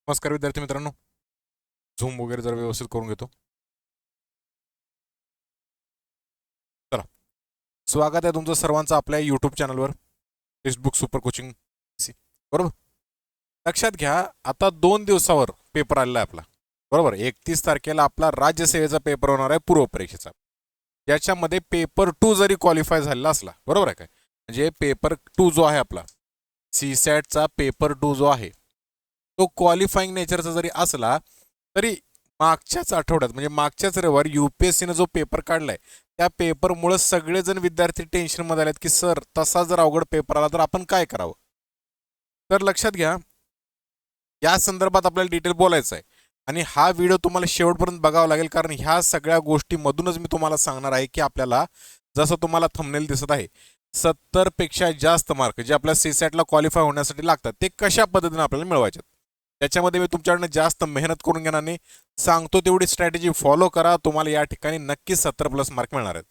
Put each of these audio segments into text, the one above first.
नमस्कार विद्यार्थी मित्रांनो, झूम वगैरे जर व्यवस्थित करून घेतो. चला, स्वागत आहे तुमचं सर्वांचं आपल्या यूट्यूब चॅनलवर टेक्स्टबुक सुपर कोचिंग. बरोबर, लक्षात घ्या, आता 2 दिवसावर पेपर आलेला आहे आपला. बरोबर, 31 तारखेला आपला राज्यसेवेचा पेपर होणार आहे, पूर्व परीक्षेचा. ज्याच्यामध्ये पेपर 2 जरी क्वालिफाय झालेला असला, बरोबर आहे काय, म्हणजे पेपर 2 जो आहे आपला सीसॅटचा पेपर 2 जो आहे तो क्वालिफाईंग नेचरचा जरी असला तरी मागच्याच आठवड्यात म्हणजे मागच्याच रविवारी UPSCनं जो पेपर काढलाय त्या पेपरमुळे सगळेजण विद्यार्थी टेन्शनमध्ये आलेत की सर तसा जर अवघड पेपर आला तर आपण काय करावं. तर लक्षात घ्या, या संदर्भात आपल्याला डिटेल बोलायचं आहे आणि हा व्हिडिओ तुम्हाला शेवटपर्यंत बघावा लागेल, कारण ह्या सगळ्या गोष्टीमधूनच मी तुम्हाला सांगणार आहे की आपल्याला जसं तुम्हाला थंबनेल दिसत आहे 70 पेक्षा जास्त मार्क जे आपल्या सीसॅटला क्वालिफाय होण्यासाठी लागतात ते कशा पद्धतीने आपल्याला मिळवायचे. त्याच्यामध्ये मी तुमच्याकडनं जास्त मेहनत करून घेणार नाही, सांगतो तेवढी स्ट्रॅटेजी फॉलो करा, तुम्हाला या ठिकाणी नक्कीच 70+ मार्क मिळणार आहेत.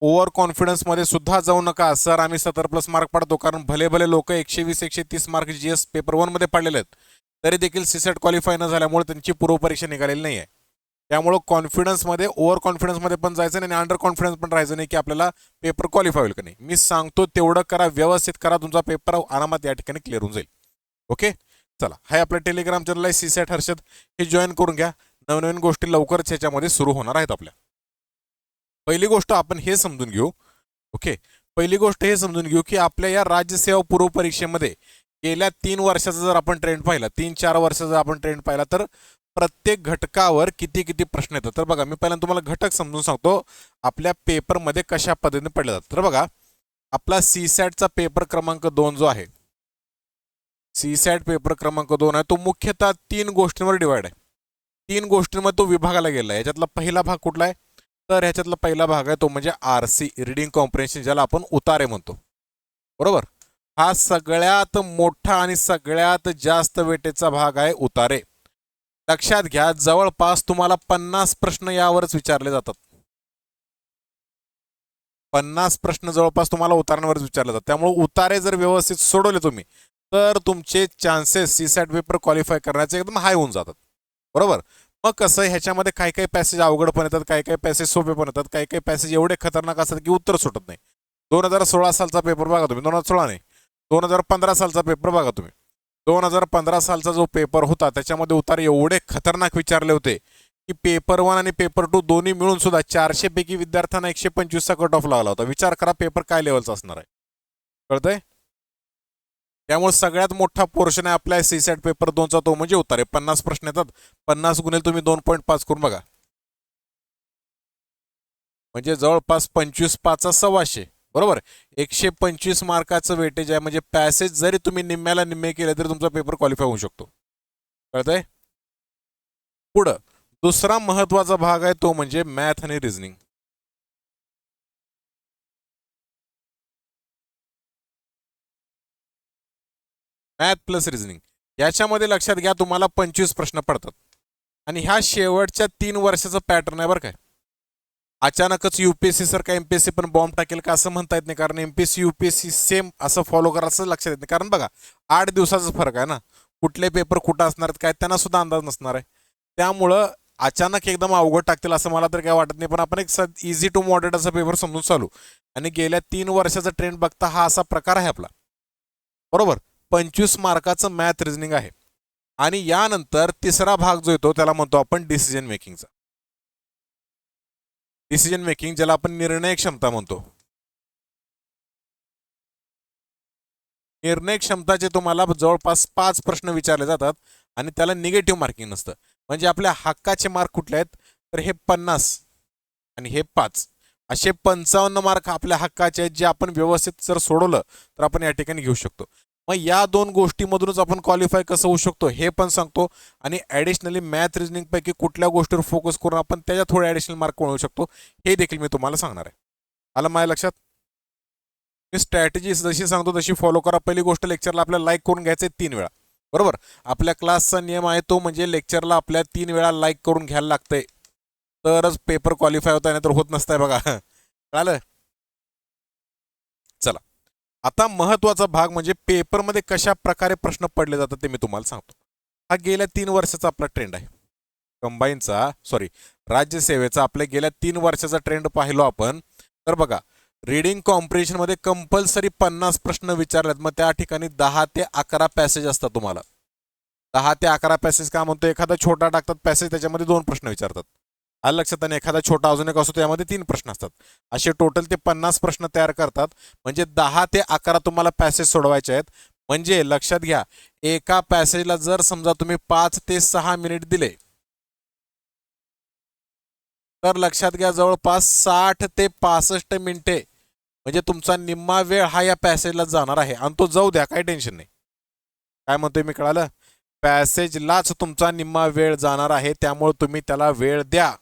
ओव्हर कॉन्फिडन्समध्ये सुद्धा जाऊ नका, सर आम्ही 70+ मार्क पडतो, कारण भले भले लोक 120-130 मार्क GS पेपर 1 मध्ये पडलेले आहेत तरी देखील सीसॅट क्वालिफाय न झाल्यामुळे त्यांची पूर्व परीक्षा निघालेली नाही आहे. त्यामुळे कॉन्फिडन्समध्ये ओव्हर कॉन्फिडन्समध्ये पण जायचं नाही आणि अंडर कॉन्फिडन्स पण राहायचं नाही की आपल्याला पेपर क्वालिफाय होईल का नाही. मी सांगतो तेवढं करा, व्यवस्थित करा, तुमचा पेपर आरामात या ठिकाणी क्लिअर होऊन जाईल. ओके, चला, हाय आपलं टेलिग्राम चॅनल आहे सीसॅट हर्षद, हे जॉईन करून घ्या. नवनवीन गोष्टी लवकरच ह्याच्यामध्ये सुरू होणार आहेत आपल्या. पहिली गोष्ट आपण हे समजून घेऊ, ओके, पहिली गोष्ट हे समजून घेऊ की आपल्या या राज्यसेवा पूर्व परीक्षेमध्ये गेल्या 3 वर्षाचा जर आपण ट्रेंड पाहिला, 3-4 वर्षाचा जर आपण ट्रेंड पाहिला तर प्रत्येक घटकावर किती किती प्रश्न येतात. तर बघा, मी पहिल्यांदा तुम्हाला घटक समजून सांगतो आपल्या पेपरमध्ये कशा पद्धतीने पडले जातात. तर बघा, आपला सीसॅटचा पेपर क्रमांक 2 जो आहे, सीसॅट पेपर क्रमांक 2 आहे, तो मुख्यतः 3 गोष्टींवर डिवाइड आहे. 3 गोष्टींमध्ये तो विभागाला गेला आहे. याच्यातला पहिला भाग कुठला आहे, तर ह्याच्यातला पहिला भाग आहे तो म्हणजे RC रिडिंग कॉम्प्रिहेन्शन, ज्याला आपण उतारे म्हणतो. बरोबर, हा सगळ्यात मोठा आणि सगळ्यात जास्त वेटेचा भाग आहे उतारे. लक्षात घ्या, जवळपास तुम्हाला 50 प्रश्न यावरच विचारले जातात. 50 प्रश्न जवळपास तुम्हाला उतारांवरच विचारले जातात. त्यामुळे उतारे जर व्यवस्थित सोडवले तुम्ही तर तुमचे चान्सेस सीसॅट पेपर क्वालिफाय करण्याचे एकदम हाय होऊन जातात. बरोबर, मग कसं ह्याच्यामध्ये काही काही पॅसेज अवघड पण येतात, काही काही पॅसेज सोपे पण येतात, काही काही पॅसेज एवढे खतरनाक असतात की उत्तर सुटत नाही. 2016 सालचा पेपर बघा तुम्ही, 2016 नाही, 2015 सालचा पेपर बघा तुम्ही. 2015 सालचा जो पेपर होता त्याच्यामध्ये उतारे एवढे खतरनाक विचारले होते की पेपर 1 आणि पेपर 2 दोन्ही मिळून सुद्धा 400 पैकी विद्यार्थ्यांना 125चा कट ऑफ लागला होता. विचार करा पेपर काय लेवलचा असणार आहे, कळतंय. त्यामुळे सगळ्यात मोठा पोर्शन आहे आपल्या सीसॅट पेपर 2चा, तो म्हणजे उतारे. 50 प्रश्न येतात, 50 गुणिले तुम्ही 2.5 करून बघा, म्हणजे जवळपास 25×5 = 125. बरोबर, 125 मार्काचं वेटेज आहे, म्हणजे पॅसेज जरी तुम्ही निम्म्याला निम्मे केले तरी तुमचा पेपर क्वालिफाय होऊ शकतो. कळतंय. पुढं दुसरा महत्वाचा भाग आहे तो म्हणजे मॅथ आणि रिझनिंग. मॅथ प्लस रिझनिंग याच्यामध्ये लक्षात घ्या तुम्हाला 25 प्रश्न पडतात आणि ह्या शेवटच्या 3 वर्षाचा पॅटर्न आहे बरं काय. अचानकच UPSC सर का MPSC पण बॉम्ब टाकेल का असं म्हणता येत नाही, कारण MPSC UPSC सेम असं फॉलो करायचं लक्षात येत नाही. कारण बघा, 8 दिवसाचा फरक आहे ना, कुठले पेपर कुठं असणार आहेत काय त्यांना सुद्धा अंदाज नसणार आहे. त्यामुळं अचानक एकदम अवघड टाकतील असं मला तर काय वाटत नाही, पण आपण एक इझी टू मॉडरेट असा पेपर समजून चालू. आणि गेल्या 3 वर्षाचा ट्रेंड बघता हा असा प्रकार आहे आपला. बरोबर, 25 मार्काचं मॅथ रिझनिंग आहे आणि यानंतर तिसरा भाग जो येतो त्याला म्हणतो आपण डिसिजन मेकिंगचा. डिसिजन मेकिंग ज्याला आपण निर्णय क्षमता म्हणतो. निर्णय क्षमताचे तुम्हाला जवळपास 5 प्रश्न विचारले जातात आणि त्याला निगेटिव्ह मार्किंग नसतं. म्हणजे आपल्या हक्काचे मार्क कुठले आहेत, तर हे 50 आणि हे 5 असे 55 मार्क आपल्या हक्काचे आहेत, जे आपण व्यवस्थित जर सोडवलं तर आपण या ठिकाणी घेऊ शकतो. मग या 2 गोष्टीमधूनच आपण क्वालिफाय कसं होऊ शकतो हे पण सांगतो आणि ॲडिशनली मॅथ रिझनिंग पैकी कुठल्या गोष्टीवर फोकस करून आपण त्याच्यात थोडे ॲडिशनल मार्क मिळवू शकतो हे देखील मी तुम्हाला सांगणार आहे. आलं माझ्या लक्षात. मी स्ट्रॅटेजी जशी सांगतो तशी फॉलो करा. पहिली गोष्ट, लेक्चरला आपल्याला लाईक करून घ्यायचं आहे 3 वेळा. बरोबर, आपल्या क्लासचा नियम आहे तो म्हणजे लेक्चरला आपल्या 3 वेळा लाईक करून घ्यायला लागतंय तरच पेपर क्वालिफाय होता, नाही तर होत नसतंय बघा. कळालं. चला, आता महत्वाचा भाग म्हणजे पेपरमध्ये कशा प्रकारे प्रश्न पडले जातात ते मी तुम्हाला सांगतो. हा गेल्या 3 वर्षाचा आपला ट्रेंड आहे. कंबाईनचा राज्यसेवेचा आपल्या गेल्या 3 वर्षाचा ट्रेंड पाहिलो आपण तर बघा, रीडिंग कॉम्प्रिहेन्शनमध्ये कंपल्सरी 50 प्रश्न विचारलेत. मग त्या ठिकाणी 10 ते 11 पॅसेज असतात तुम्हाला. 10 ते 11 पॅसेज का म्हणतो, एखादा छोटा टाकतात पॅसेज, त्याच्यामध्ये 2 प्रश्न विचारतात. आलं लक्षात. आणि एखादा छोटा अजून एक असतो त्यामध्ये 3 प्रश्न असतात. असे टोटल ते 50 प्रश्न तयार करतात. म्हणजे 10 ते 11 तुम्हाला पॅसेज सोडवायचे आहेत. म्हणजे लक्षात घ्या, एका पॅसेजला जर समजा तुम्ही 5 ते 6 मिनिट दिले तर लक्षात घ्या जवळपास 60 ते 65 मिनिटे म्हणजे तुमचा निम्मा वेळ हा या पॅसेजला जाणार आहे. आणि तो जाऊ द्या, काही टेन्शन नाही. काय म्हणतोय मी, कळालं? पॅसेजलाच तुमचा निम्मा वेळ जाणार आहे, त्यामुळे तुम्ही त्याला वेळ द्या.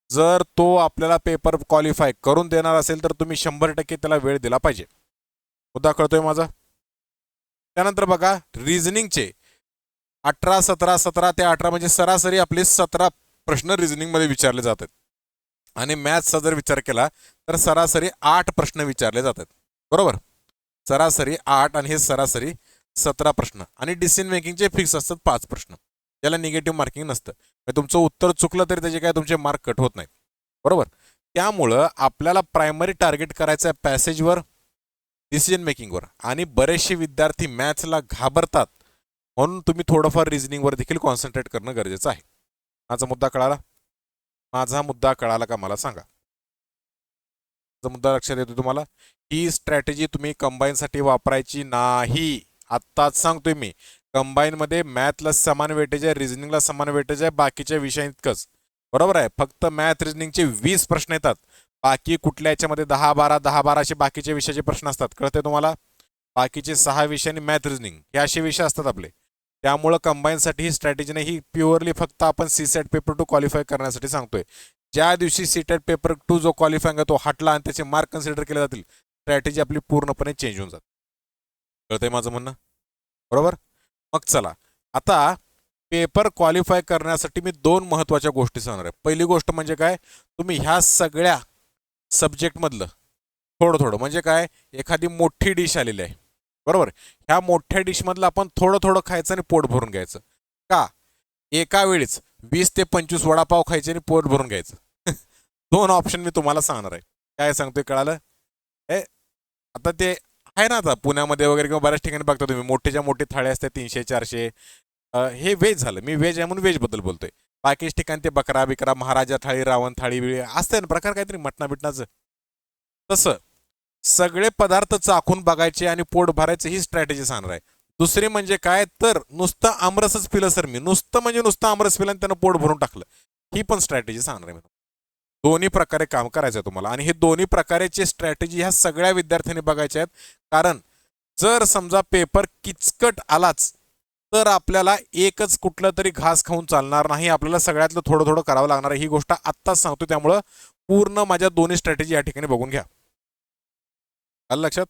जर तो आपल्याला पेपर क्वालिफाय करून देणार असेल तर तुम्ही 100% त्याला वेळ दिला पाहिजे. मुद्दा कळतोय माझा? त्यानंतर बघा, रिझनिंगचे 18, 17, 17 ते 18 म्हणजे सरासरी आपले 17 प्रश्न रिझनिंगमध्ये विचारले जातात. आणि मॅथ्सचा जर विचार केला तर सरासरी 8 प्रश्न विचारले जातात. बरोबर, सरासरी 8 आणि हे सरासरी 17 प्रश्न. आणि डिसिजन मेकिंगचे फिक्स असतात 5 प्रश्न, त्याला निगेटिव्ह मार्किंग नसतं. तुमचं उत्तर चुकलं तरी त्याचे काय तुमचे मार्क कट होत नाहीत. बरोबर, त्यामुळं आपल्याला प्रायमरी टार्गेट करायचं आहे पॅसेजवर, डिसिजन मेकिंगवर. आणि बरेचसे विद्यार्थी मॅथ्सला घाबरतात, म्हणून तुम्ही थोडंफार रिझनिंगवर देखील कॉन्सन्ट्रेट करणं गरजेचं आहे. माझा मुद्दा कळाला? माझा मुद्दा कळाला का मला सांगा. माझा मुद्दा लक्षात येतो तुम्हाला? ही स्ट्रॅटेजी तुम्ही कंबाईनसाठी वापरायची नाही. आत्ताच सांगतोय मी, कंबाईनमध्ये मॅथला समान वेटेज आहे, रिझनिंगला समान वेटेज आहे, बाकीच्या विषयांइतकंच. बरोबर आहे, फक्त मॅथ रिझनिंगचे 20 प्रश्न येतात. बाकी कुठल्या याच्यामध्ये 10-12 10-12 असे बाकीचे विषयाचे प्रश्न असतात. कळते तुम्हाला? बाकीचे 6 विषय आणि मॅथ रिझनिंग हे असे विषय असतात आपले. त्यामुळं कंबाईनसाठी ही स्ट्रॅटेजी नाही, ही प्युअरली फक्त आपण सीसेट पेपर 2 क्वालिफाय करण्यासाठी सांगतोय. ज्या दिवशी सीटेट पेपर 2 जो क्वालिफाय आहे तो हटला आणि त्याचे मार्क कन्सिडर केले जातील, स्ट्रॅटेजी आपली पूर्णपणे चेंज होऊन जाते. कळतंय माझं म्हणणं? बरोबर. मग चला, आता पेपर क्वालिफाय करण्यासाठी मी 2 महत्त्वाच्या गोष्टी सांगणार आहे. पहिली गोष्ट म्हणजे काय, तुम्ही ह्या सगळ्या सब्जेक्टमधलं थोडं थोडं म्हणजे काय, एखादी मोठी डिश आलेली आहे. बरोबर, ह्या मोठ्या डिशमधलं आपण थोडं थोडं खायचं आणि पोट भरून घ्यायचं. का? एका वेळीच 20 ते 25 वडापाव खायचे आणि पोट भरून घ्यायचं. 2 ऑप्शन मी तुम्हाला सांगणार आहे. काय सांगतोय कळालं? आता ते आहे ना, आता पुण्यामध्ये वगैरे किंवा बऱ्याच ठिकाणी बघता तुम्ही, मोठेच्या मोठी थाळी असते 300-400. हे व्हेज झालं, मी व्हेज आहे म्हणून व्हेजबद्दल बोलतोय. बाकीच ठिकाणी ते बकरा बिकरा, महाराजा थाळी, रावण थाळी बिळी असते ना प्रकार, काहीतरी मटणा बिटणाचं. तसं सगळे पदार्थ चाखून बघायचे आणि पोट भरायचं, ही स्ट्रॅटेजी सांगणार आहे. दुसरी म्हणजे काय, तर नुसतं आमरसच पिलं सर मी, नुसतं आमरस पिलं आणि त्यानं पोट भरून टाकलं, ही पण स्ट्रॅटेजी सांगणार आहे. दोन्ही प्रकारे काम करायचं आहे तुम्हाला. आणि हे दोन्ही प्रकारेची स्ट्रॅटेजी ह्या सगळ्या विद्यार्थ्यांनी बघायच्या आहेत. कारण जर समजा पेपर किचकट आलाच तर आपल्याला एकच कुठलं तरी घास खाऊन चालणार नाही, आपल्याला सगळ्यातलं थोडं थोडं करावं लागणार आहे. ही गोष्ट आत्ताच सांगतो, त्यामुळं पूर्ण माझ्या दोन्ही स्ट्रॅटेजी या ठिकाणी बघून घ्या. आलं लक्षात?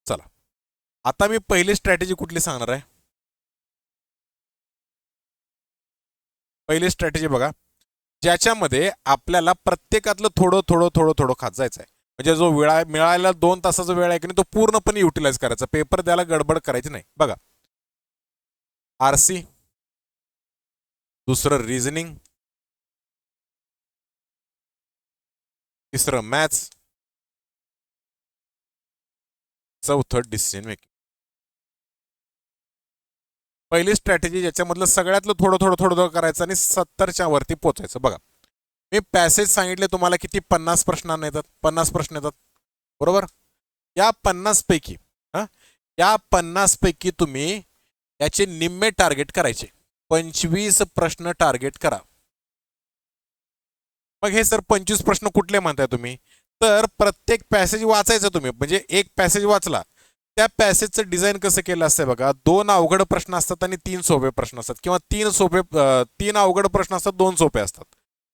चला, आता मी पहिली स्ट्रॅटेजी कुठली सांगणार आहे. पहिली स्ट्रॅटेजी बघा, ज्याच्यामध्ये आपल्याला प्रत्येकातलं थोडं थोडं थोडं थोडं खात जायचं आहे. म्हणजे जो वेळ मिळालेला 2 तासाचा वेळ आहे की नाही, तो पूर्णपणे युटिलाइज करायचा. पेपर द्यायला गडबड करायची नाही. बघा, आरसी, दुसरं रिझनिंग, तिसरं मॅथ्स, चौथं डिसिजन मेकिंग. पहिली स्ट्रॅटेजी ज्याच्यामधलं सगळ्यातलं थोडं थोडं थोडं करायचं आणि 70च्या वरती पोचायचं. बघा, मी पॅसेज सांगितले तुम्हाला किती, 50 प्रश्न येतात, 50 प्रश्न येतात. बरोबर, या 50 पैकी या 50 पैकी तुम्ही याचे निम्मे टार्गेट करायचे. 25 प्रश्न टार्गेट करा. मग हे सर 25 प्रश्न कुठले म्हणताय तुम्ही, तर प्रत्येक पॅसेज वाचायचं तुम्ही. म्हणजे एक पॅसेज वाचला, त्या पॅसेजचं डिझाईन कसं केलं असतं बघा, 2 अवघड प्रश्न असतात आणि 3 सोपे प्रश्न असतात, किंवा 3 अवघड प्रश्न असतात, 2 सोपे असतात.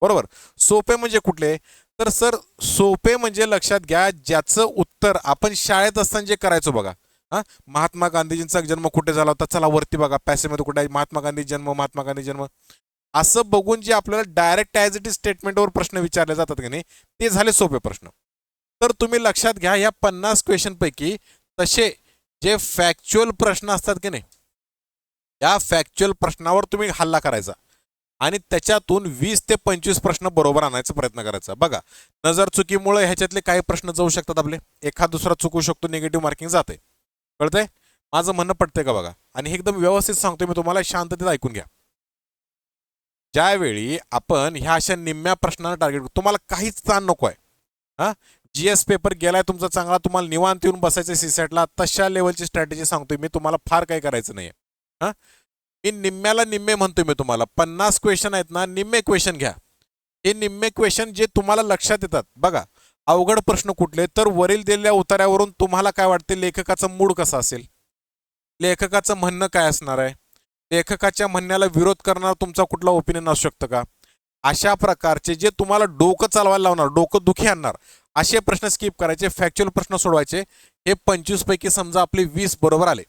बरोबर, सोपे म्हणजे कुठले, तर सर सोपे म्हणजे लक्षात घ्या, ज्याचं उत्तर आपण शाळेत असताना जे करायचो बघा. महात्मा गांधीजींचा जन्म कुठे झाला होता, चला वरती बघा पॅसेजमध्ये कुठे आहे, महात्मा गांधी जन्म, महात्मा गांधी जन्म, असं बघून जे आपल्याला डायरेक्ट ॲज इट इज स्टेटमेंटवर प्रश्न विचारले जातात की नाही, ते झाले सोपे प्रश्न. तर तुम्ही लक्षात घ्या, या 50 क्वेश्चन पैकी तसे जे फॅक्च्युअल प्रश्न असतात की नाही, या फॅक्च्युअल प्रश्नावर तुम्ही हल्ला करायचा आणि त्याच्यातून 20 ते 25 प्रश्न बरोबर आणायचा प्रयत्न करायचा. बघा, नजर चुकीमुळे ह्याच्यातले काही प्रश्न जाऊ शकतात आपले, एखाद दुसरा चुकू शकतो, निगेटिव्ह मार्किंग जाते. कळतंय माझं म्हणणं? पडतंय का बघा? आणि हे एकदम व्यवस्थित सांगतोय मी तुम्हाला, शांततेत ऐकून घ्या. ज्यावेळी आपण ह्या अशा निम्म्या प्रश्नांना टार्गेट करतो, तुम्हाला काहीच ताण नको आहे. हां, GS पेपर गेलाय तुमचा चांगला, तुम्हाला निवांत येऊन बसायचं सीसॅटला, तशा लेवलची स्ट्रॅटेजी सांगतोय मी तुम्हाला, फार काही करायचं नाही. हां, मी निम्म्याला निम्मे म्हणतोय मी तुम्हाला. 50 क्वेश्चन आहेत ना, निम्मे क्वेश्चन घ्या. हे निम्मे क्वेश्चन जे तुम्हाला लक्षात येतात. बघा, अवघड प्रश्न कुठले, तर वरील दिलेल्या उतार्यावरून तुम्हाला काय वाटते, लेखकाचा मूड कसा असेल, लेखकाचं म्हणणं काय असणार आहे, लेखकाच्या म्हणण्याला विरोध करणार तुमचा कुठला ओपिनियन असू शकतं का, अशा प्रकारचे जे तुम्हाला डोकं चालवायला लावणार, डोकं दुखी आणणार, असे प्रश्न स्किप करायचे, फॅक्च्युअल प्रश्न सोडवायचे. हे 25 पैकी समजा आपले 20 बरोबर आले,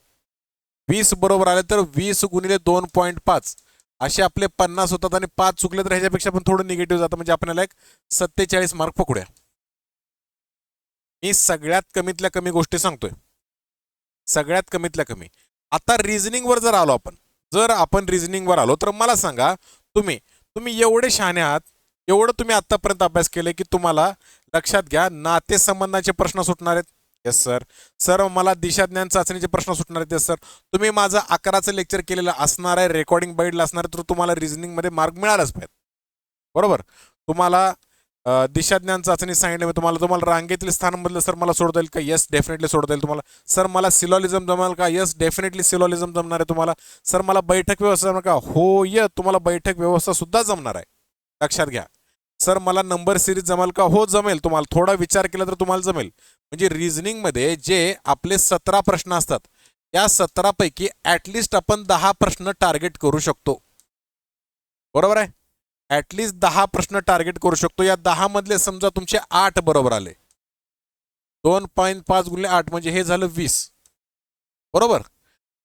20 बरोबर आले तर 20 गुणिले 2.5 असे आपले 50 होतात. आणि 5 चुकले तर ह्याच्यापेक्षा पण थोडं निगेटिव्ह जातं, म्हणजे आपल्याला एक 47 मार्क पकडूया. मी सगळ्यात कमीतल्या कमी गोष्टी सांगतोय, सगळ्यात कमीतल्या कमी. आता रिझनिंगवर जर आलो आपण, जर आपण रिझनिंगवर आलो तर मला सांगा, तुम्ही एवढे शहाणे आहात, एवढं तुम्ही आतापर्यंत अभ्यास केले की तुम्हाला लक्षात घ्या नातेसंबंधाचे प्रश्न सुटणार आहेत. Yes sir. सर मला दिशाज्ञान चाचणीचे प्रश्न सुटणार आहेत. Yes sir. तुम्ही माझं 11चं लेक्चर केलेलं असणार आहे, रेकॉर्डिंग बाईडला असणार आहे, तर तुम्हाला रिझनिंगमध्ये मार्क मिळालाच पाहिजे. बरोबर. तुम्हाला दिशाज्ञान चाचणी सांगितलं मी तुम्हाला रांगेतील स्थानामधलं सर मला सोडता येईल का? येस डेफिनेटली सोडता येईल तुम्हाला. सर मला सिलॉलिझम जमेल का? येस डेफिनेटली सिलॉलिझम जमणार आहे तुम्हाला. सर मला बैठक व्यवस्था जमणार का? हो य तुम्हाला बैठक व्यवस्था सुद्धा जमणार आहे, लक्षात घ्या. सर मला नंबर सिरीज जमेल का? हो जमेल, तुम्हाला थोडा विचार केला तर तुम्हाला जमेल. म्हणजे रिझनिंगमध्ये जे आपले 17 प्रश्न असतात, या 17 पैकी ॲटलिस्ट आपण 10 प्रश्न टार्गेट करू शकतो. बरोबर आहे, ॲटलिस्ट 10 प्रश्न टार्गेट करू शकतो. या 10 मधले समजा तुमचे 8 बरोबर आले, 2.5 गुणिले 8 म्हणजे हे झालं 20. बरोबर.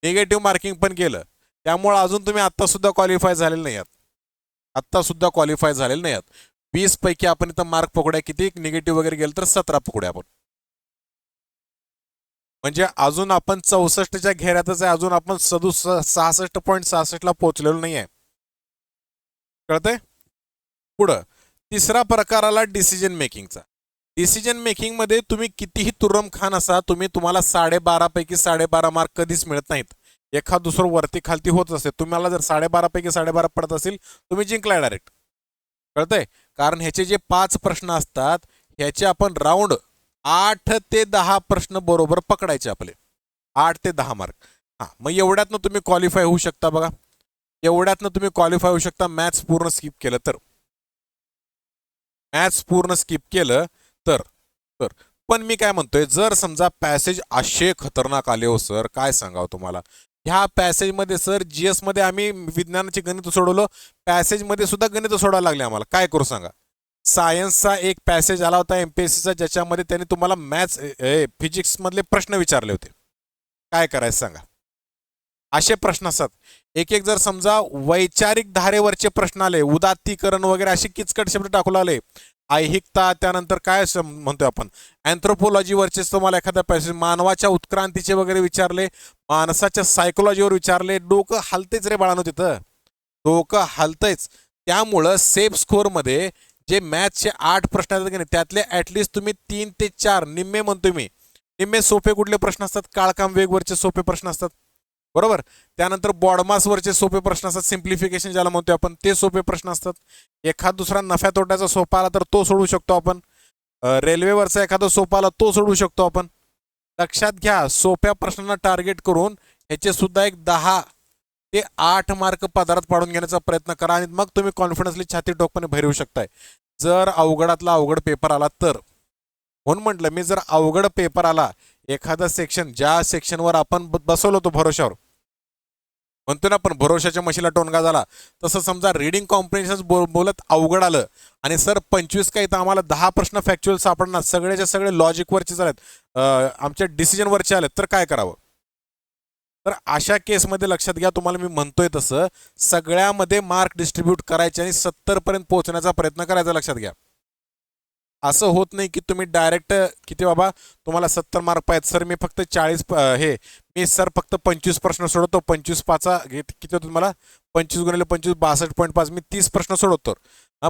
निगेटिव्ह मार्किंग पण केलं, त्यामुळे अजून तुम्ही आत्ता सुद्धा क्वालिफाय झालेले नाही आहात, आत्ता सुद्धा क्वालिफाय झालेले नाही आहात. 20 पैकी आपण इथं मार्क पकडूया, किती निगेटिव्ह वगैरे गेलं तर 17 पकडूया आपण. म्हणजे अजून आपण 64च्या घेऱ्यातच आहे, अजून आपण 66.66ला पोहोचलेलो नाही आहे. कळतंय? पुढं तिसरा प्रकार आला डिसिजन मेकिंगचा. डिसिजन मेकिंगमध्ये तुम्ही कितीही तुर्रम खान असा, तुम्हाला 12.5 पैकी 12.5 मार्क कधीच मिळत नाहीत. एखाद दुसरं वरती खालती होत असते. तुम्हाला जर 12.5 पैकी 12.5 पडत असेल, तुम्ही जिंकलाय डायरेक्ट. कळतंय? कारण ह्याचे जे 5 प्रश्न असतात, ह्याचे आपण राऊंड 8 ते 10 प्रश्न बरोबर पकडायचे आपले, 8 ते 10 मार्क. हां, मग एवढ्यातनं तुम्ही क्वालिफाय होऊ शकता. बघा, एवढ्यातनं तुम्ही क्वालिफाय होऊ शकता. मॅथ्स पूर्ण स्किप केलं तर, मॅथ्स पूर्ण स्किप केलं तर तर पण मी काय म्हणतोय, जर समजा पॅसेज असे खतरनाक आले हो सर, काय सांगावं तुम्हाला. ह्या पॅसेजमध्ये सर GS मध्ये आम्ही विज्ञानाची गणित सोडवलं, पॅसेजमध्ये सुद्धा गणित सोडायला लागले आम्हाला. काय करू सांगा. सायन्सचा एक पॅसेज आला होता MPSCचा, ज्याच्यामध्ये त्यांनी तुम्हाला मॅथ्स फिजिक्समधले प्रश्न विचारले होते. काय करायचं सांगा. असे प्रश्न असतात. एक एक जर समजा वैचारिक धारेवरचे प्रश्न आले, उदात्तीकरण वगैरे असे किचकट शब्द टाकू लागले, ऐहिकता, त्यानंतर काय म्हणतोय आपण अँथ्रोपोलॉजीवरचेच तुम्हाला एखादा पॅसेज, मानवाच्या उत्क्रांतीचे वगैरे विचारले, माणसाच्या सायकोलॉजीवर विचारले, डोकं हलतेच रे बाळांनो, तिथं डोकं हलतंयच. त्यामुळं सेफ स्कोअरमध्ये जे मॅथ्सचे 8 प्रश्न आहेत की नाही, त्यातले ॲटलिस्ट तुम्ही 3 ते 4 निम्मे म्हणतोय मी, निम्मे सोपे कुठले प्रश्न असतात, काळकाम वेगवरचे सोपे प्रश्न असतात. बरोबर. त्यानंतर बॉडमासवरचे सोपे प्रश्न असतात, सिम्प्लिफिकेशन ज्याला म्हणतोय आपण, ते सोपे प्रश्न असतात. एखाद दुसरा नफ्या तोट्याचा सोपा आला तर तो सोडवू शकतो आपण. रेल्वेवरचा एखादा सोपा आला तो सोडवू शकतो आपण. लक्षात घ्या, सोप्या प्रश्नांना टार्गेट करून ह्याचे सुद्धा एक 10 ते 8 मार्क पदार्थ पाडून घेण्याचा प्रयत्न करा, आणि मग तुम्ही कॉन्फिडन्सली छाती टोकपणे भरवू शकताय. जर अवघडातला अवघड पेपर आला तर, म्हणून म्हटलं मी, जर अवघड पेपर आला, एखादा सेक्शन ज्या सेक्शनवर आपण बसवलो होतो भरोशावर, म्हणतो ना आपण भरोशाच्या म्हशीला टोनगा झाला, तसं समजा रीडिंग कॉम्प्रिहेन्शन बोलत अवघड आलं, आणि सर 25 काही तर आम्हाला 10 प्रश्न फॅक्च्युअल सापडणार, सगळेच्या सगळे लॉजिकवरचे आलेत, आमच्या डिसिजनवरचे आलेत, तर काय करावं. तर अशा केसमध्ये लक्षात घ्या, तुम्हाला मी म्हणतोय तसं सगळ्यामध्ये मार्क डिस्ट्रीब्यूट करायचे आणि 70 पर्यंत पोहोचण्याचा प्रयत्न करायचा. लक्षात घ्या, असं होत नाही की तुम्ही डायरेक्ट किती बाबा तुम्हाला 70 मार्क पाहिजेत सर, मी फक्त 40 मी मी सर फक्त 25 प्रश्न सोडवतो, 25 पाचा किती होतं मला, 25 गुणिले 25 62.5, मी 30 प्रश्न सोडवतो.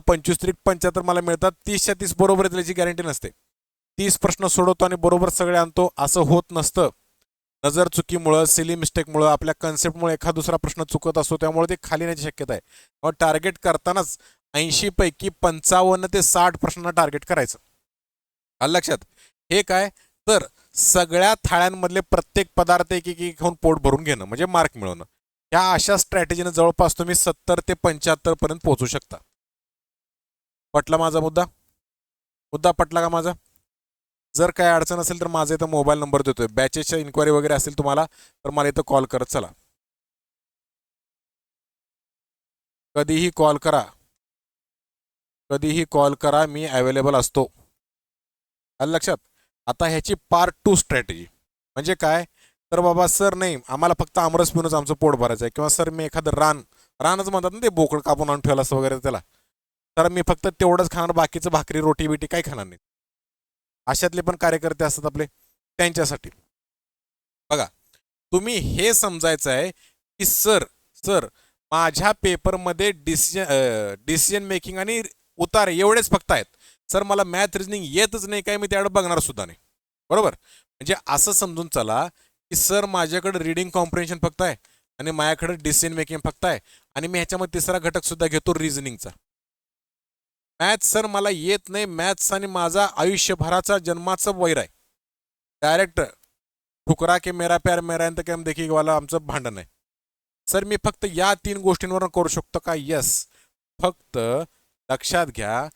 25 त्रिक 75 मला मिळतात. 30च्या 30 बरोबर येतील याची गॅरंटी नसते. 30 प्रश्न सोडवतो आणि बरोबर सगळे आणतो असं होत नसतं. नजर चुकीमुळं, सिली मिस्टेकमुळं, आपल्या कन्सेप्टमुळे एखादा दुसरा प्रश्न चुकत असतो, त्यामुळे ते खाली येण्याची शक्यता आहे. मग टार्गेट करतानाच 80 पैकी 55 ते 60 प्रश्नांना टार्गेट करायचं. आलं लक्षात? हे काय तर सगळ्या थाळ्यांमधले प्रत्येक पदार्थ एक एक खाऊन पोट भरून घेणं म्हणजे मार्क मिळवणं. ह्या अशा स्ट्रॅटेजीने जवळपास तुम्ही 70 ते 75 पर्यंत पोहोचू शकता. पटला माझा मुद्दा? मुद्दा पटला का माझा? जर काय अडचण असेल तर माझा इथं मोबाईल नंबर देतोय. बॅचेसच्या इन्क्वायरी वगैरे असेल तुम्हाला तर मला इथं कॉल करत चला. कधीही कॉल करा, कधीही कॉल करा, मी अवेलेबल असतो. आलं लक्षात? आता ह्याची पार्ट 2 स्ट्रॅटेजी म्हणजे काय तर बाबा सर नाही आम्हाला फक्त आमरस पिऊनच आमचं पोट भरायचं आहे, किंवा सर मी एखादं रानच म्हणतात ना ते बोकड कापून आणून ठेवलं असं वगैरे त्याला, तर मी फक्त तेवढंच खाणार, बाकीचं भाकरी रोटी बिटी काही खाणार नाही. अशातले पण कार्यकर्ते असतात आपले, त्यांच्यासाठी बघा तुम्ही हे समजायचं आहे की सर सर माझ्या पेपरमध्ये डिसिजन मेकिंग आणि उतारे एवढेच फक्त आहेत. सर मला मॅथ रिजनिंग येतच नाही काय, मी त्याकडे बघणार सुद्धा नाही. बरोबर? म्हणजे असं समजून चला की सर माझ्याकडे रीडिंग कॉम्प्रिहेन्शन फक्त आहे आणि माझ्याकडे डिसिजन मेकिंग फक्त आहे आणि मी ह्याच्यामध्ये तिसरा घटक सुद्धा घेतो रिझनिंगचा. मॅथ्स सर मला येत नाही, मॅथ्स आणि माझा आयुष्यभराचा जन्माचं वैर आहे. डायरेक्ट ठुकरा के मेरा प्यार मेरा इंत केम देखी वाला आमचं भांडण आहे. सर मी फक्त या 3 गोष्टींवर करू शकतो का? यस. फक्त लक्षात घ्या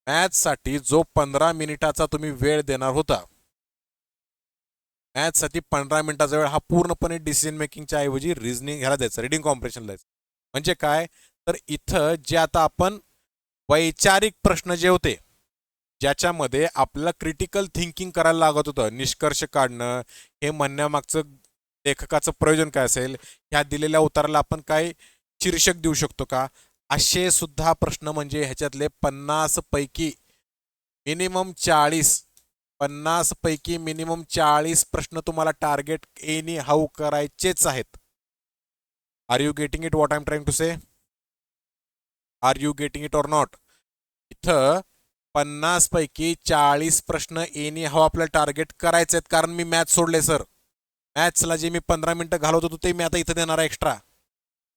मॅथ्ससाठी जो 15 मिनिटाचा तुम्ही वेळ देणार होता, मॅथ्ससाठी 15 मिनिटाचा वेळ हा पूर्णपणे डिसिजन मेकिंगच्या ऐवजी रिझनिंग ह्याला द्यायचा, रीडिंग कॉम्प्रिहेन्शन द्यायचं. म्हणजे काय तर इथं जे आता आपण वैचारिक प्रश्न जे होते ज्याच्यामध्ये आपल्याला क्रिटिकल थिंकिंग करायला लागत होतं, निष्कर्ष काढणं, हे म्हणण्यामागचं लेखकाचं प्रयोजन काय असेल, ह्या दिलेल्या उत्तराला आपण काय शीर्षक देऊ शकतो का, असे सुद्धा प्रश्न म्हणजे ह्याच्यातले 50 पैकी मिनिमम 40 प्रश्न तुम्हाला टार्गेट एनी हाऊ करायचेच आहेत. Are you getting it what I am trying to say? Are you getting it or not? इथं 50 पैकी 40 प्रश्न एनी हाऊ आपल्याला टार्गेट करायचे आहेत, कारण मी मॅथ्स सोडले सर. मॅथ्सला जे मी 15 मिनिटं घालवत होतो ते मी आता इथं देणार आहे एक्स्ट्रा.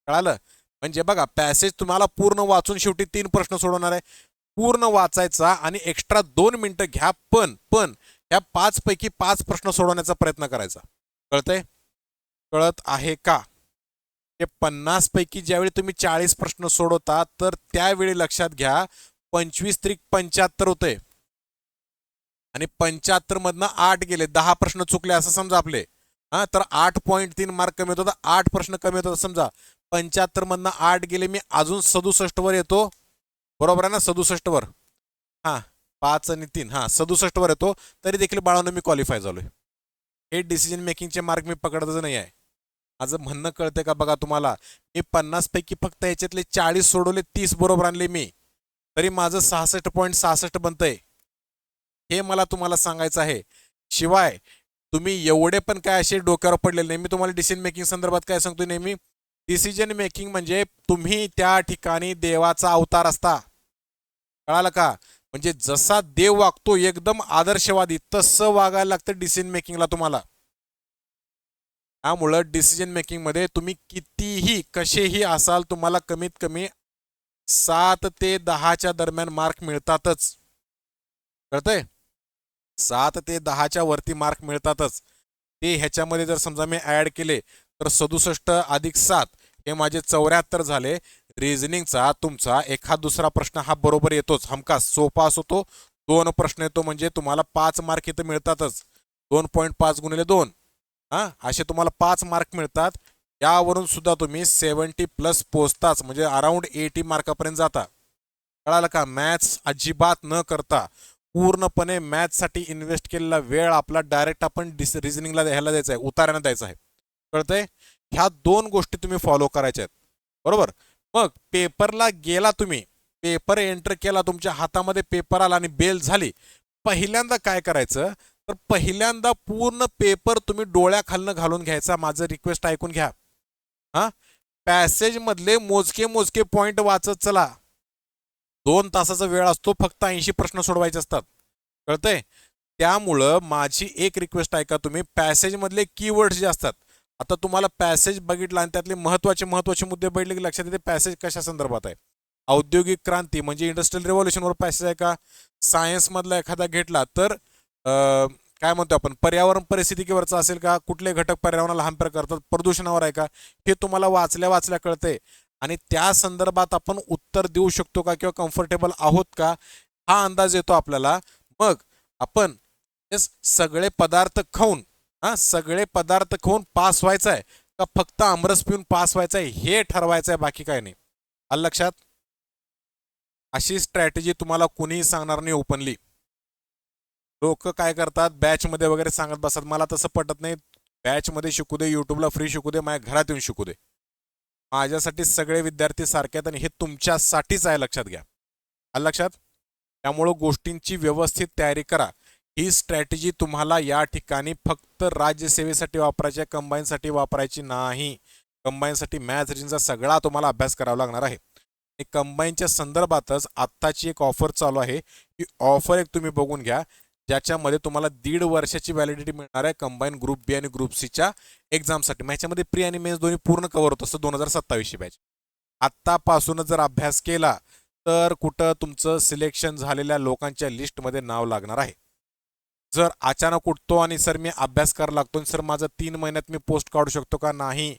कळालं? म्हणजे बघा पॅसेज तुम्हाला पूर्ण वाचून शेवटी 3 प्रश्न सोडवणार आहे, पूर्ण वाचायचा आणि एक्स्ट्रा 2 मिनिटं घ्या, पण ह्या 5 पैकी 5 प्रश्न सोडवण्याचा प्रयत्न करायचा. कळतंय? कळत आहे का? हे 50 पैकी ज्यावेळी तुम्ही 40 प्रश्न सोडवता तर त्यावेळी लक्षात घ्या 25 त्रिक 75 होते आणि 75 मधनं 8 गेले, 10 प्रश्न चुकले असं समजा आपले. तर 8.3 मार्क कमी होतात, 8 प्रश्न कमी होतात समजा. 75 मधनं 8 गेले, मी अजून 67 वर येतो. बरोबर आहे ना? 67 वर, 5 आणि 3 67 वर येतो, तरी देखील बाळांनो मी क्वालिफाय झालोय. हे डिसिजन मेकिंगचे मार्क मी पकडतच नाही आहे. माझं म्हणणं कळतंय का बघा तुम्हाला? मी 50 पैकी फक्त याच्यातले 40 सोडवले, 30 बरोबर आणले मी, तरी माझं 66.66 बनतंय. हे मला तुम्हाला सांगायचं आहे. शिवाय तुम्ही एवढे पण काय असे डोक्यावर पडलेले नाही. मी तुम्हाला डिसिजन मेकिंग संदर्भात काय सांगतो नेहमी, डिसिजन मेकिंग म्हणजे तुम्ही त्या ठिकाणी देवाचा अवतार असता. कळालं का? म्हणजे जसा देव वागतो एकदम आदर्शवादी, तसं वागायला लागतं डिसिजन मेकिंगला तुम्हाला. त्यामुळं डिसिजन मेकिंग मध्ये तुम्ही कितीही कसेही असाल, तुम्हाला कमीत कमी 7 ते 10च्या दरम्यान मार्क मिळतातच. कळतंय? 7 ते 10च्या वरती मार्क मिळतातच. ते ह्याच्यामध्ये जर समजा मी ऍड केले तर 67 अधिक 7 हे माझे 74 झाले. रिझनिंगचा तुमचा एखाद दुसरा प्रश्न हा बरोबर येतोच, हमखास सोपा असो तो. 2 प्रश्न येतो म्हणजे तुम्हाला 5 मार्क इथं मिळतातच. 2.5 गुणिले 2 असे तुम्हाला 5 मार्क मिळतात. यावरून सुद्धा तुम्ही 70+ पोचताच, म्हणजे अराउंड 80 मार्कापर्यंत जाता. कळालं का? मॅथ्स अजिबात न करता पूर्णपणे मॅथ्ससाठी इन्व्हेस्ट केलेला वेळ आपला डायरेक्ट आपण रिझनिंगला ह्याला द्यायचा आहे, उतार्यानं द्यायचा आहे. कळतंय? ह्या 2 गोष्टी तुम्ही फॉलो करायच्या आहेत. बरोबर? मग पेपरला गेला, तुम्ही पेपर एंटर केला, तुमच्या हातामध्ये पेपर आला आणि बेल झाली. पहिल्यांदा काय करायचं तर पहिल्यांदा पूर्ण पेपर तुम्ही डोळ्याखालनं घालून घ्यायचा. माझं रिक्वेस्ट ऐकून घ्या. हा, पॅसेज मधले मोजके मोजके पॉइंट वाचत चला. 2 तासाचा वेळ असतो, फक्त 80 प्रश्न सोडवायचे असतात. कळतंय? त्यामुळं माझी एक रिक्वेस्ट ऐका तुम्ही, पॅसेज मधले कीवर्ड्स जे असतात, आता तुम्हाला पॅसेज बघितला आणि त्यातले महत्वाचे मुद्दे बघितले की लक्षात येते पॅसेज कशा संदर्भात आहे. औद्योगिक क्रांती म्हणजे इंडस्ट्रियल रेव्होल्युशनवर पॅसेज आहे का? सायन्स मधला एखादा घेतला तर काय म्हणतो आपण, पर्यावरण परिस्थितीवरचा असेल का? कुठले घटक पर्यावरणाला हानिकारक करतात? प्रदूषणावर आहे का? हे तुम्हाला वाचल्या कळतंय आणि त्या संदर्भात आपण उत्तर देऊ शकतो का किंवा कम्फर्टेबल आहोत का, हा अंदाज येतो आपल्याला. मग आपण सगळे पदार्थ खाऊन सगळे पदार्थ खाऊन पास व्हायचं आहे का फक्त आमरस पिऊन पास व्हायचं आहे हे ठरवायचं आहे, बाकी काय नाही. आलं लक्षात? अशी स्ट्रॅटेजी तुम्हाला कुणीही सांगणार नाही ओपनली. लोक काय करतात, बॅचमध्ये वगैरे सांगत बसतात. मला तसं पटत नाही. बॅचमध्ये शिकू दे, युट्यूबला फ्री शिकू दे, माझ्या घरात येऊन शिकू दे. माझ्यासाठी सगळे विद्यार्थी सारखे आहेत आणि हे तुमच्यासाठीच आहे, लक्षात घ्या. आलं लक्षात? त्यामुळं गोष्टींची व्यवस्थित तयारी करा. ही स्ट्रॅटेजी तुम्हाला या ठिकाणी फक्त राज्यसेवेसाठी वापरायची आहे, कंबाईनसाठी वापरायची नाही. कंबाईनसाठी मॅथ्स रिजनचा सगळा तुम्हाला अभ्यास करावा लागणार आहे. कंबाईनच्या संदर्भातच आत्ताची एक ऑफर चालू आहे. ही ऑफर एक तुम्ही बघून घ्या, ज्याच्यामध्ये तुम्हाला 1.5 वर्षाची व्हॅलिडिटी मिळणार आहे कंबाईन ग्रुप बी आणि ग्रुप सीच्या एक्झामसाठी. ह्याच्यामध्ये प्री आणि मेन्स दोन्ही पूर्ण कव्हर होत असतं 2027ची बॅच. आत्तापासूनच जर अभ्यास केला तर कुठं तुमचं सिलेक्शन झालेल्या लोकांच्या लिस्टमध्ये नाव लागणार आहे. जर अचानक उठतो आणि सर मी अभ्यास करायला लागतो, सर माझं 3 महिन्यात मी पोस्ट काढू शकतो का? नाही.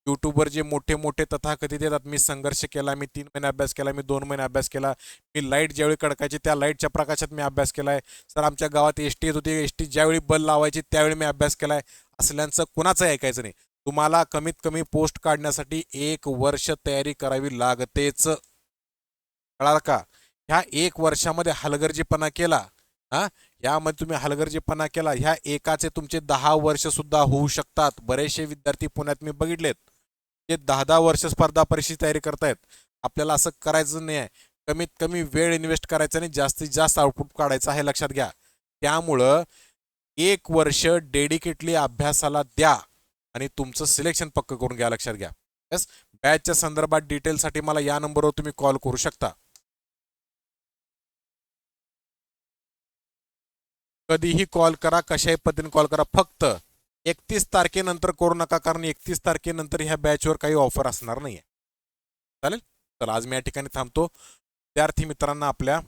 यूट्यूबवर जे मोठे मोठे तथाकथित येतात, मी संघर्ष केला, मी 3 महिने अभ्यास केला, मी 2 महिने अभ्यास केला, मी लाईट ज्यावेळी कडकायची त्या लाईटच्या प्रकाशात मी अभ्यास केलाय, सर आमच्या गावात एसटी येत होती, एसटी ज्यावेळी बल लावायची त्यावेळी मी अभ्यास केलाय, असल्यांचं कुणाचं ऐकायचं नाही. तुम्हाला कमीत कमी पोस्ट काढण्यासाठी 1 वर्ष तयारी करावी लागतेच. कळालं का? ह्या 1 वर्षामध्ये हलगर्जीपणा केला, यामध्ये तुम्ही हलगर्जीपणा केला, ह्या एकाचे तुमचे 10 वर्ष सुद्धा होऊ शकतात. बरेचसे विद्यार्थी पुण्यात मी बघितलेत जे 10-10 वर्ष स्पर्धा परीक्षेची तयारी करतायत. आपल्याला असं करायचं नाही आहे. कमीत कमी वेळ इन्व्हेस्ट करायचा आणि जास्तीत जास्त आउटपुट काढायचं आहे, लक्षात घ्या. त्यामुळं 1 वर्ष डेडिकेटली अभ्यासाला द्या आणि तुमचं सिलेक्शन पक्क करून घ्या, लक्षात घ्या. यस, बॅचच्या संदर्भात डिटेलसाठी मला या नंबरवर तुम्ही कॉल करू शकता. कधीही कॉल करा, कशाही पद्धतीने कॉल करा. फक्त 31 तारखेनंतर करू नका, कारण 31 तारखेनंतर ह्या बॅचवर काही ऑफर असणार नाहीये. चालेल? तर आज मी या ठिकाणी थांबतो. विद्यार्थी मित्रांना आपल्या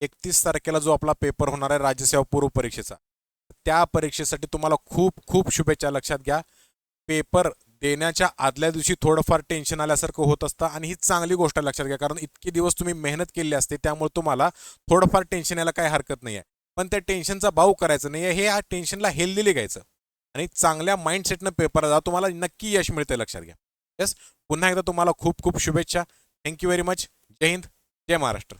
31 तारखेला जो आपला पेपर होणार आहे राज्यसेवा पूर्व परीक्षेचा, त्या परीक्षेसाठी तुम्हाला खूप खूप शुभेच्छा. लक्षात घ्या, पेपर देण्याच्या आदल्या दिवशी थोडंफार टेन्शन आल्यासारखं होत असतं आणि ही चांगली गोष्ट लक्षात घ्या, कारण इतके दिवस तुम्ही मेहनत केली असते, त्यामुळे तुम्हाला थोडंफार टेन्शन यायला काही हरकत नाही आहे. पण त्या टेन्शनचा भाव करायचं नाही आहे, हे या टेन्शनला हेल्दीली घ्यायचं आणि चांगल्या माइंडसेटनं पेपर जा, तुम्हाला नक्की यश मिळते, लक्षात घ्या. येस, पुन्हा एकदा तुम्हाला खूप खूप शुभेच्छा. Thank you very much. जय हिंद, जय महाराष्ट्र.